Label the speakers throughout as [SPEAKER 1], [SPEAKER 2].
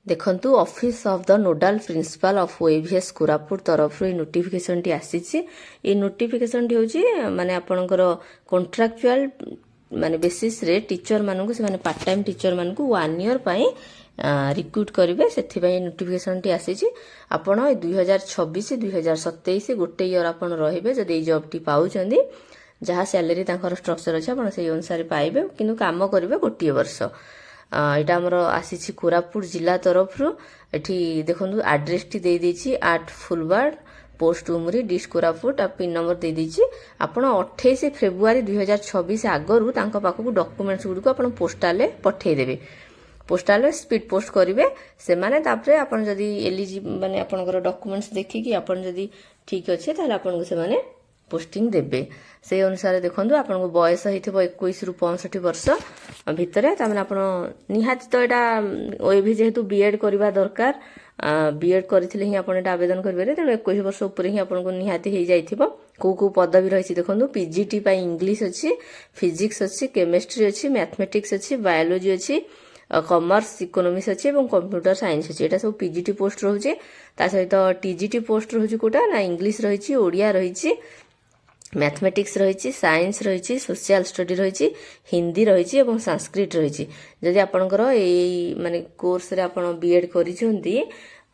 [SPEAKER 1] देखंतु office of the nodal principal of OAVS Koraput तरफ notification टी आसीछि। ए नोटिफिकेशन टी होची माने आपनकर कॉन्ट्रैक्चुअल माने बेसिस रे टीचर मानकु से माने पार्ट टाइम टीचर मानकु 1 ईयर पई रिक्रूट करिवे सेथि पई नोटिफिकेशन टी आसीछि। आपण 2026 2027 गोटे ईयर आपण रहिबे जदि ए जॉब टी पाउचंदी जहाँ सैलरी तांकर स्ट्रक्चर अछि आपण से अनुसार पाइबे किंतु काम करिवे गोटे वर्ष। एटा हमर आसीछि कोरापुट जिला तरफ एठी देखंतु एड्रेस टी दे देछि 8 फुलबाड़ पोस्ट उमरी डिश कोरापुट आ पिन नंबर दे देछि। आपण 28 फेब्रुआरी 2026 आगरु तांको पाखकु डॉक्यूमेंट्स गुडको आपण पोस्टल ले पठेइ देबे। पोस्टल स्पीड पोस्ट करिवे से माने तापरे आपण जदी एलिजिबल माने आपनकर डॉक्यूमेंट्स देखि कि आपण जदी ठीक अछि ताले आपण को से माने पोस्टिंग देबे। से अनुसार देखंतु आपन को बयस हिथिबो 21 रु 65 वर्ष भितरे तामे आपन निहाती तो एटा ओएवी जेहेतु बीएड करबा दरकार बीएड करथिले ही आपन एटा आवेदन करबे त 21 वर्ष ऊपर ही आपन को निहाती हे जाइथिबो। को पदवी रहिछि देखंतु पीजीटी पई इंग्लिश अछि, फिजिक्स अछि, केमिस्ट्री अछि, मैथमेटिक्स अछि, बायोलॉजी अछि, कॉमर्स इकोनॉमिक्स अछि एवं कंप्यूटर साइंस अछि। एटा सब पीजीटी पोस्ट रहउछि। ता सहित टीजीटी पोस्ट रहउछि कोटा ना इंग्लिश रहिछि, ओडिया रहिछि, मैथमेटिक्स रहिछि, साइंस रहिछि, सोशल स्टडी रहिछि, हिंदी रहिछि एवं संस्कृत रहिछि। जदि आपनकर एई माने कोर्स रे आपण बीएड करिसंती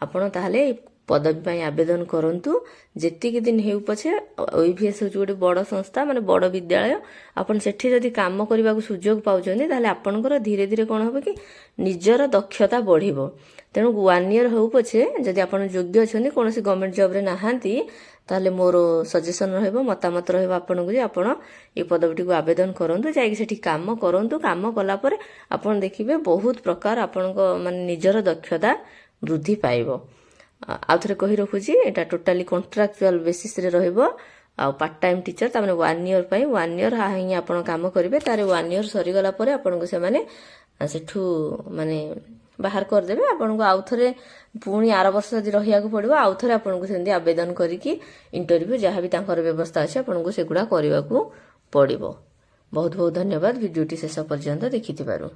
[SPEAKER 1] आपण ताहाले पदवी पई आवेदन करंतु। जेतिक दिन हेउ पछे ओईवीएस होछि गोटे बड़ संस्था माने बड़ विद्यालय आपण सेठी जदि काम करबा को सुयोग पाउचंदी ताहाले आपनकर धीरे धीरे कोन होबे कि निजर दक्षता बढ़िबो। तेणु 1 ईयर हो पछे जदि आपण योग्य अछंदी कोनोसी गवर्नमेंट जॉब रे नाहांती ताले मोर सजेशन रहइबो मतामत रहइबो आपनकु जे आपण ए पदवीटी को आवेदन करंतु जाई सेठी काम करंतु। काम कला परे आपण देखिबे बहुत प्रकार आपनको माने निजर दक्षता वृद्धि पाइबो। आ थरे कहि रखुची एटा टोटली कॉन्ट्रैक्चुअल बेसिस रे रहइबो आ पार्ट टाइम टीचर ता माने 1 ईयर पई 1 ईयर हाही आपण काम करिवे तारे 1 ईयर सरी गला परे आपनको से माने सेठू माने बाहर कर देबे। आपनको आउ थरे पुणी आर वर्ष जदि रहिया को पड़िबो आउ थरे आपनको सेंदी आवेदन करिकि इंटरव्यू जहाँ भी तांकर व्यवस्था अछि आपनको सेगुडा करिवा को पड़िबो। बहुत बहुत धन्यवाद वीडियोटी शेष पर्यंत देखिथिबारु।